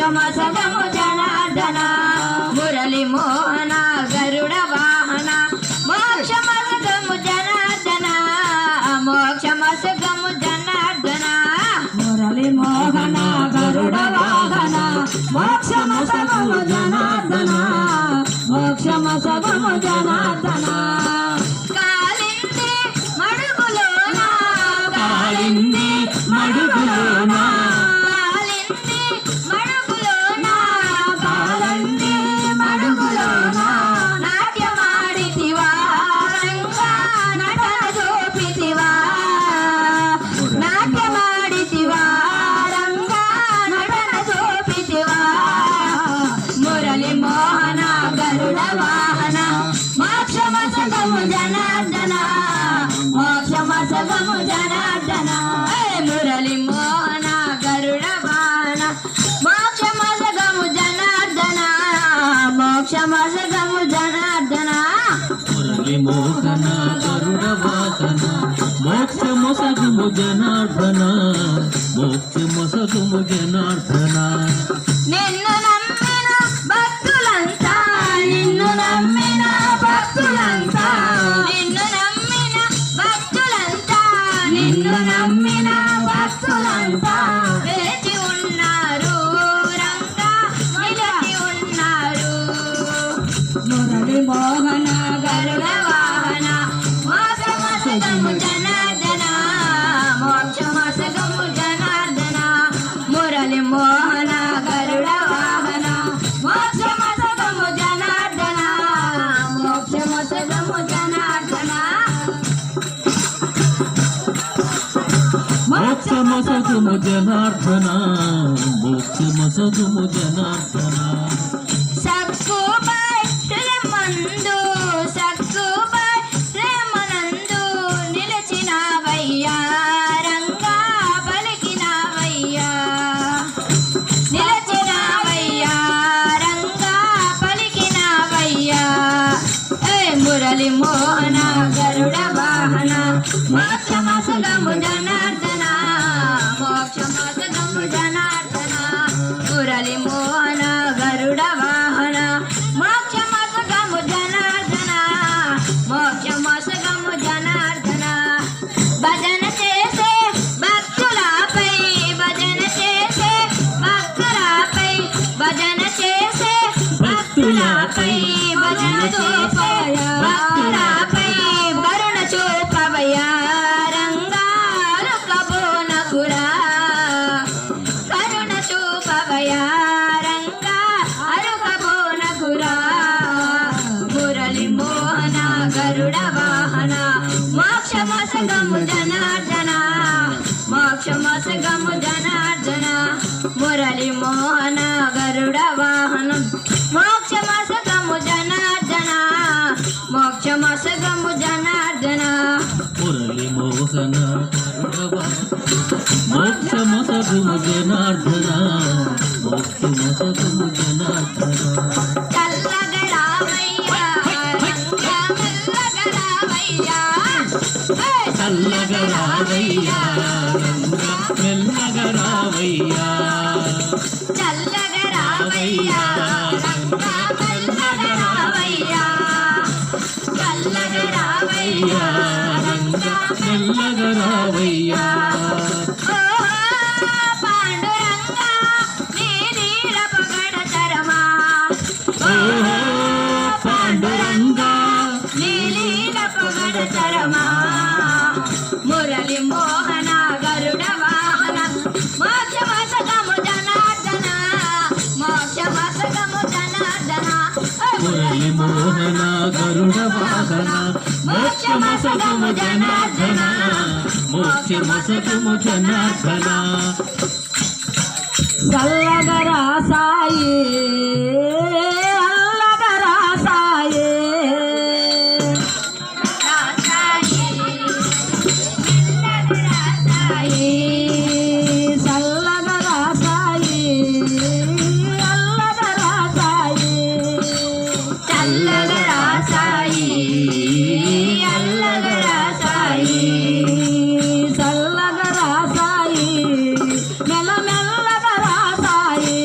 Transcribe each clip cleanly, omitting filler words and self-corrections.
మోక్షమసగము జనార్దన మురళి మోహన గరుడ వాహన మోక్షమసగము జనార్దన మోక్షమసగము జనార్దన మురళి మోహన గరుడ వాహన మోక్షమసగము జనార్దన మోక్షమసగము జనార్దన కాలింది మడుగులోన కాలింది మడుగులోన కాలింది మడుగులోన కాలింది మడుగులోన నాట్యమాడితివా రంగా నటన చూపితివా నాట్యమాడితివా రంగా నటన చూపితివా మురళి మోహన గరుడ వాహన మోక్షమసగము జనార్దన మోక్షమసగము జనార్దన మురళి మోహన గరుడ వాహన మోక్షమసగము జనార్దన మోక్షమసగము జనార్దన మురళి మోహన గరుడ వాహన మోక్షమసగము జనార్దన మోక్షమసగము జనార్దన నిన్ను నమ్మిన భక్తులంతా నిన్ను నమ్మిన భక్తులంతా నిన్ను నమ్మిన భక్తులంతా నిన్ను నమ్మిన భక్తులంతా వేచి ఉన్నారు రంగా నిలిచి ఉన్నారు మురళి మోహన గరుడ వాహన మోక్షమసగము జనార్దన మోక్షమసగము జనార్దన మురళి మోహన గరుడ వాహన మోక్షమసగము జనార్దన మోక్షమసగము జనార్దన మోక్షమసగము జనార్దన మోక్షమసగము జనార్దన సక్కుపై శ్రీమందు సక్కుపై శ్రీమనందు నిలిచినవయ్యా రంగా పలికినవయ్యా నిలిచినవయ్యా రంగా పలికినవయ్యా మురళి మోహన గరుడ వాహన మోక్షమసగము జనార్దన మోక్షమసగము జనార్దన మురళి మోహన గరుడ వాహన మోక్షమసగము జనార్దన మోక్షమసగము జనార్దన భజన చేసే భక్తులపై భజన చేసే భక్తులపై భజన చేసే భక్తులపై భజన చూపవయా భక్తులపై వరుణ చూపవయా రంగాలు కబోనకురా కరుణ చూపవయా రంగా అరుకబోనకురా మురళి మోహన గరుడ వాహన మోక్షమసగము జనార్దన మోక్షమసగము జనార్దన మురళి మోహన గరుడ వాహనం మోక్షమసగము జనార్దన మోక్షమసగము జనార్దన మురళి మోహన గరుడ వాహన మోక్షమసగము జనార్దన మోక్షమసగము జనార్దన చల్లగరావయ్యా రంగా మెల్లగరావయ్యా చల్లగరావయ్యా రంగా మెల్లగరావయ్యా చల్లగరావయ్యా రంగా మెల్లగరావయ్యా చల్లగరావయ్యా రంగా మెల్లగరావయ్యా ఓ పాండురంగా నీ నీడ పొగడతరమా ఓహో పాండురంగా నీ నీడ పొగడతరమా మురళి మోహన గరుడ వాహన మోక్షమసగము జనార్దన మోక్షమసగము జనార్దన మురళి మోహన గరుడ వాహన మోక్షమసగము జనార్దన మోక్షమసగము జనార్దన చల్లగరా సాయి అల్లగరా సాయి రాసాయి మెల్లగరాసాయి చల్లగరా సాయి అల్లగరా సాయి చల్లగరాసాయి అల్లగరాసాయి చల్లగరా సాయి మెల్లమెల్లగరా సాయి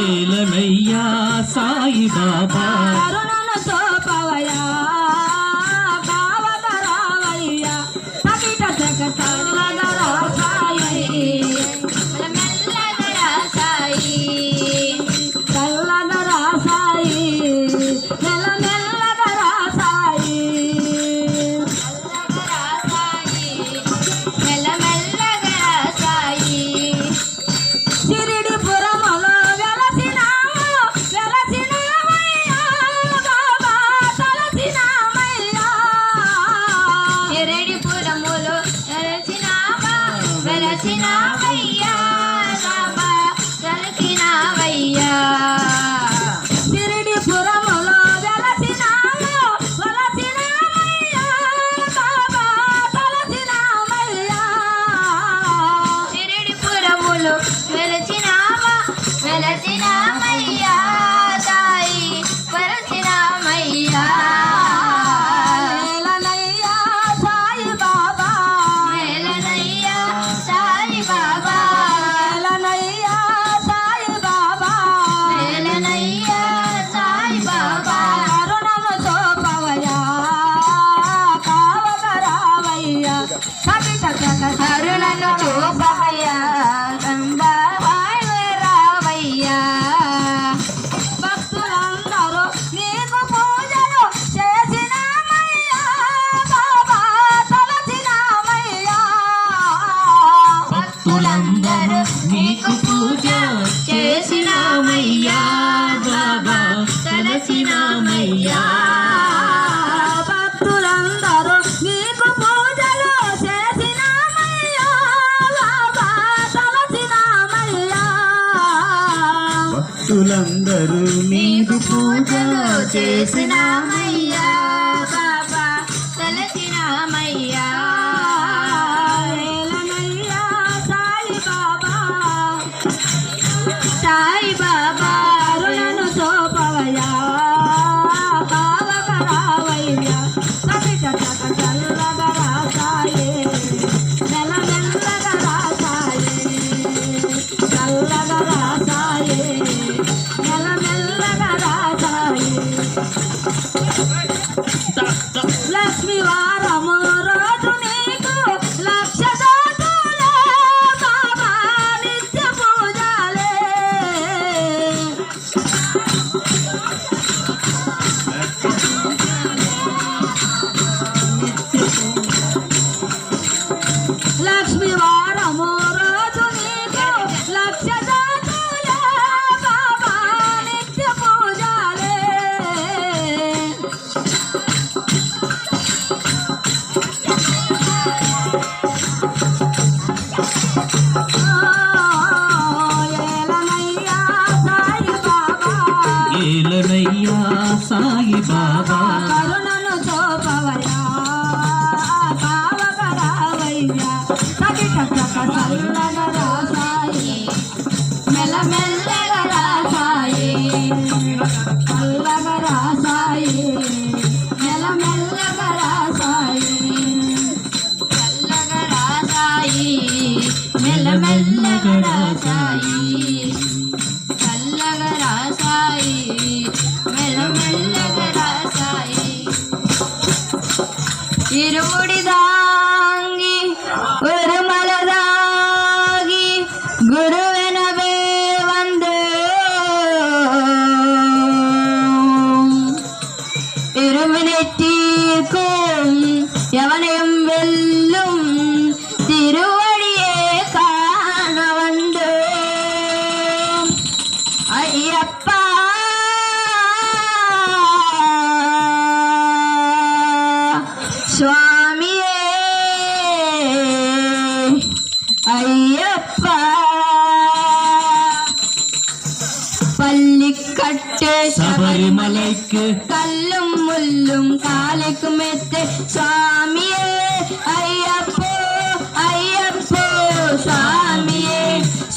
ఏలనయ్యా సాయి బాబా కరుణను చూపవయ్యా కావగరావయ్యా సకిట చకట చల్లగరా సాయి మెల్లగరా సాయి చల్లగరా సాయి మెల్లమెల్లగరా సాయి మెల్లగరా సాయి మెల్లమెల్లగరా సాయి సిరిడి పురములో వెలసినావయ్యా బాబా తలసినామయ్యా ఎరడిపురములో వెలసినావయ్యా బాబా వెలసినావయ్యా సిరిడి పురములో వెలసినావయ్యా బాబా తలసినామయ్యా ఎరడిపురములో వెలసినామయ్యా సాయి వెలసినామయ్యా మేలనయ్యా సాయి బాబా మేలనయ్యా సాయి బాబా మేలనయ్యా సాయి బాబా మేలనయ్యా సాయి బాబా కరుణను చూపవయ్యా కావగరావయ్యా సకిట చకట కరుణను చూపవయ్యా రావయ్యా భక్తులందరూ నీకు పూజలు చేసినామయ్యా బాబా తలసినామయ్యా భక్తులందరూ నీకు పూజ చేసినామయ్యా బాబా తలసినామయ్యా భక్తులందరూ నీకు పూజలు చేసినామయ్యా బాబా తలసినామయ్యా భక్తులందరూ నీకు పూజ చేసినామయ్యా బాబా తలసినామయ్యా మేలనయ్యా సాయి బాబా సాయి బాబా కరుణను చూపవయ్యా కావగరావయ్యా సకిట చక చల్లగరా సాయి మెల్లమెల్లగరా సాయి చల్లగరా సాయి మెల్లమెల్లగరా సాయి లక్ష్మీ వారము రోజు నీకు లక్ష దాటులే బాబా నిత్య పూజలే లక్ష్మీ వారము రోజు నీకు లక్ష దాటులే బాబా నిత్య పూజలే ఏలనయ్యా సాయి బాబా ఏలనయ్యా సాయి బాబా కరుణను చూపవయ్యా కావగరావయ్యా సకిట చక చల్లగరా సాయి మెల్లమెల్లగరా సాయి చల్లగరా సాయి మెల్లమెల్లగరా సాయి చల్లగరా సాయి మెల్లమెల్లగరా సాయి చల్లగరా సాయి మెల్లమెల్లగరా సాయి ఇరుముడి దాంగి ఉరుమలదాగి గురువెనవే వందే இருமினெட்டிக்கும் எவனையும் வெல்லும் திருவடியே காண வந்து ஐயப்பா சுவாமியே ஐயப்பா பள்ளிக்கட்டு శబరిమలైకి கல்லும் முள்ளும் காலுக்கு மெத்து சுவாமியே ஐயப்போ ஐயப்போ சுவாமியே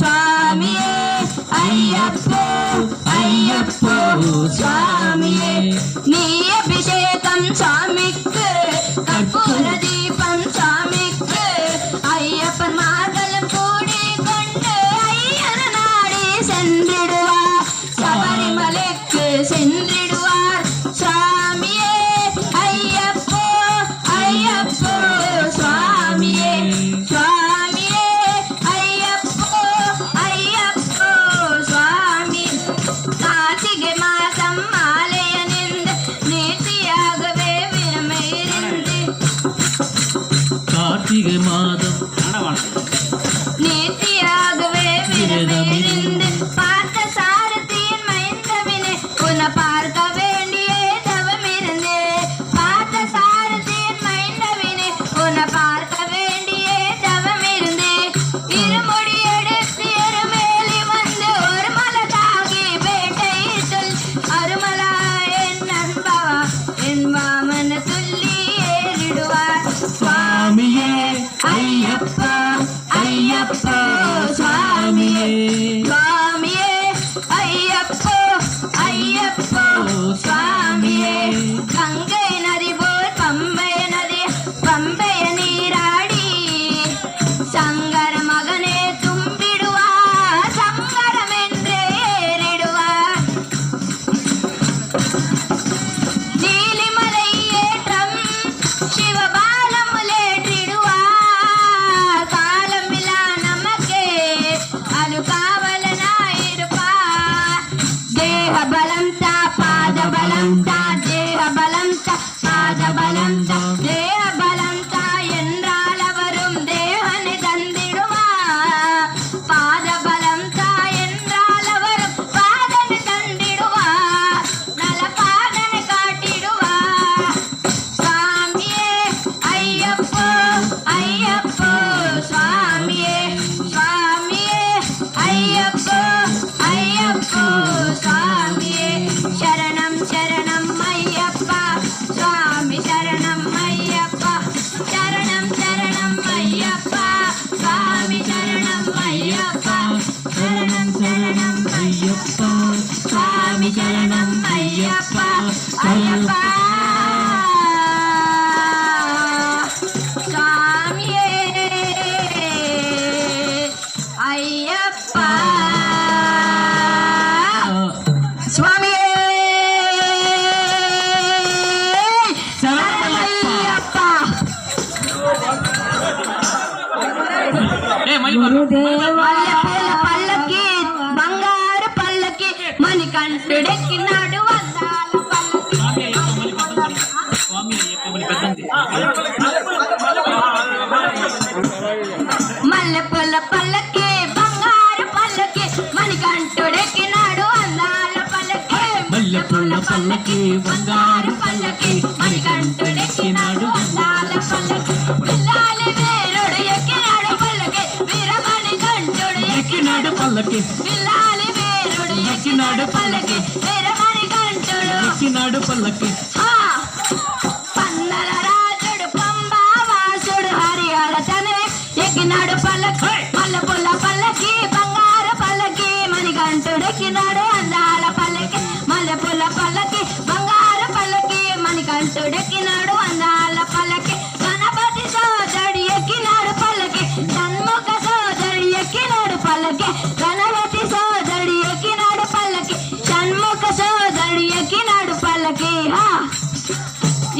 சுவாமியே ஐயப்போ ஐயப்போ சுவாமியே நீ அபிஷேகம் சுவாமிக்கு கற்பூர தீபம் சுவாமிக்கு ஐயப்பன் மார்களும் கூடி கொண்டு ஐயன நாடி சென்றிடுவா மலைக்கு சென்றிடுவார் சுவாமியே ஐயப்போ ஐயப்போ சுவாமியே சுவாமியே ஐயப்போ ஐயப்போ சுவாமி கார்த்திகை மாதம் மாலையணிந்து நேர்த்தியாகவே விரமையிருந்து கார்த்திகை மாதம் நேர்த்தியாகவே விரமையிருந்து பார்த்த சாரதியின் மைந்தவினை உன பார்க்க வேண்டியே தவமிருந்து பார்த்த சாரதியின் மைந்தவினை உன பார்க்க வேண்டியே தவமிருந்து இருமுடி எடுத்து எருமேலி வந்து ஒரு மலதாகி வேட்டையிட்டல் அருமலா என் நண்பா என் வாமன துள்ளி ஏறிடுவார் சுவாமியே ஐயப்பா ஐயப்பா சுவாமியே சுவாமியே ஐயப்போ ஐயப்போ சுவாமியே கங்கை நதி போல் பம்பைய நீராடி சங்கர மகனே தும்பிடுவார் சங்கரம் என்றே ஏறிடுவார் நீலிமலை ஏற்றம் சிவபாலமுலேற்றிடுவார் காலமில்லா நமக்கே அது காவலனாயிருப்பார் தேக பலம் தா பாத பலம் தா தேக பலம் தா பாத பலம் தா தேக பலம் தா என்றால் அவரும் தேவனை தந்திடுவார் பாத பலம் தா என்றால் அவரும் பாதனை தந்திடுவார் நல பாதனை காட்டிடுவார் சுவாமியே ஐயப்போ ஐயப்போ சுவாமியே சுவாமியே ஐயப்போ ஐயப்போ சுவாமியே சரணம் சரணம் ஐயப்பா சுவாமி சரணம் ஐயப்பா சரணம் சரணம் ஐயப்பா சுவாமி சரணம் ஐயப்பா சரணம் சரணம் ஐயப்பா சுவாமி சரணம் ஐயப்பா ஐயப்பா சுவாமியே ஐயப்பா சுவாமியே சரணமையப்பா పల్లెపూల పల్లకి బంగారు పల్లకి మణికంఠుడికి నాడు వందాల పల్లకి మల్లెపూల పల్లకి బంగారు పల్లకి మణికంఠుడికి నాడు వందాల పల్లకి మల్లెపూల పల్లకి బంగారు పల్లకి మణికంఠుడికి నాడు వందాల పల్లకి పిల్లాలి వీరుడు ఎక్కినాడు పల్లకి వీరమణి కంఠుడు ఎక్కినాడు పల్లకి పిల్లాలి వీరుడు ఎక్కినాడు పల్లకి వీరమణి కంఠుడు ఎక్కినాడు పల్లకి ఆ! పన్నల రాజుడు పంబావాసుడు హరిహర తనే ఎక్కినాడు పల్లకి మల్లెపూల పల్లకి బంగారు పల్లకి మణికంఠుడు ఎక్కినాడు అందాల పల్లకి మల్లెపూల పల్లకి బంగారు పల్లకి మణికంఠుడు ఎక్కినాడు అందాల పల్లకి గణపతి సోదరుడు ఎక్కినాడు పల్లకి షణ్ముఖ సోదరుడు ఎక్కినాడు పల్లకి గణపతి సోదరుడు ఎక్కినాడు పల్లకి షణ్ముఖ సోదరుడు ఎక్కినాడు పల్లకి హా!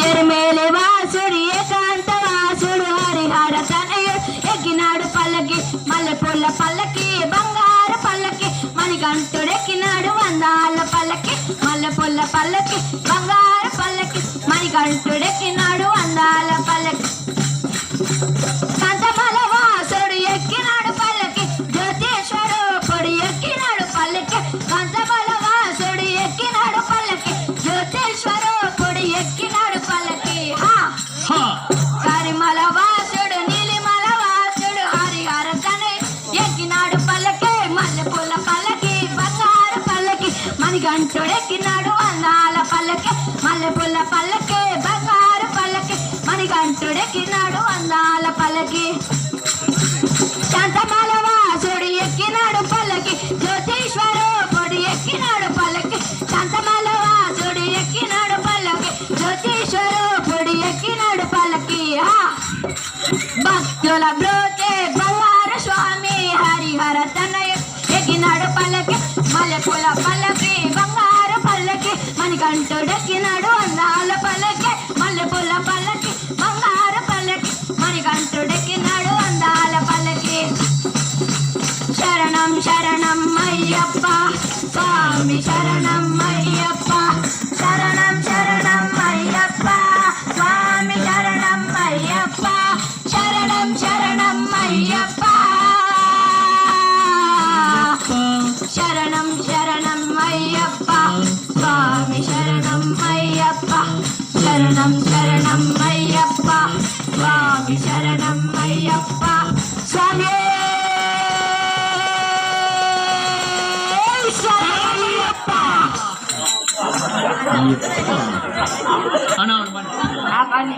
ఎరుమేలి వాసుడు ఏకాంత వాసుడు హరిహర తనయుడు ఎక్కినాడు పల్లకి మల్లెపూల పల్లకి బంగారు పల్లకి మణికంఠుడు ఎక్కినాడు అందాల పల్లకి మల్లెపూల పల్లకి బంగారు పల్లకి మణికంఠుడు ఎక్కినాడు అందాల పల్లకి కంటమల వాసుడు ఎక్కినాడు పల్లకి జ్యోతిష్వరూపుడు ఎక్కినాడు పల్లకి కంటమల వాసుడు ఎక్కినాడు పల్లకి జ్యోతిష్వరూపుడు ఎక్కినాడు పల్లకి హా! హా కరిమల వాసుడు నీలిమల వాసుడు హరిహర తనయుడు ఎక్కినాడు పల్లకి మల్లెపూల పల్లకి బంగారు పల్లకి మణికంఠుడు ఎక్కినాడు అందాల పల్లకి మల్లెపూల పల్లకి బంగారు పల్లకి మణికంఠుడు ఎక్కినాడు అందాల పల్లకి శాంతమల వాసుడు ఎక్కినాడు పల్లకి జ్యోతిష్వరూపుడు ఎక్కినాడు పల్లకి శాంతమల వాసుడు ఎక్కినాడు పల్లకి జ్యోతిష్వరూపుడు ఎక్కినాడు పల్లకి హా! భక్తుల బ్రోతే బంగారు స్వామి హరిహర తనయుడు ఎక్కినాడు పల్లకి మల్లెపూల పల్లకి బంగారు మణికంఠుడెక్కినాడు అందాల పల్లకి మల్లెపూల పల్లకి బంగారు పల్లకి మణికంఠుడెక్కినాడు అందాల పల్లకి శరణం శరణం అయ్యప్ప స్వామి శరణం అయ్యప్ప శరణం శరణం అయ్యప్ప స్వామి శరణం అయ్యప్ప శరణం శరణం అయ్యప్ప శరణం శరణం అయ్యప్ప స్వామి శరణం అయ్యప్ప శరణం శరణం అయ్యప్ప స్వామి శరణం అయ్యప్ప స్వామి శరణమయ్యప్ప అన్నా ఆ పని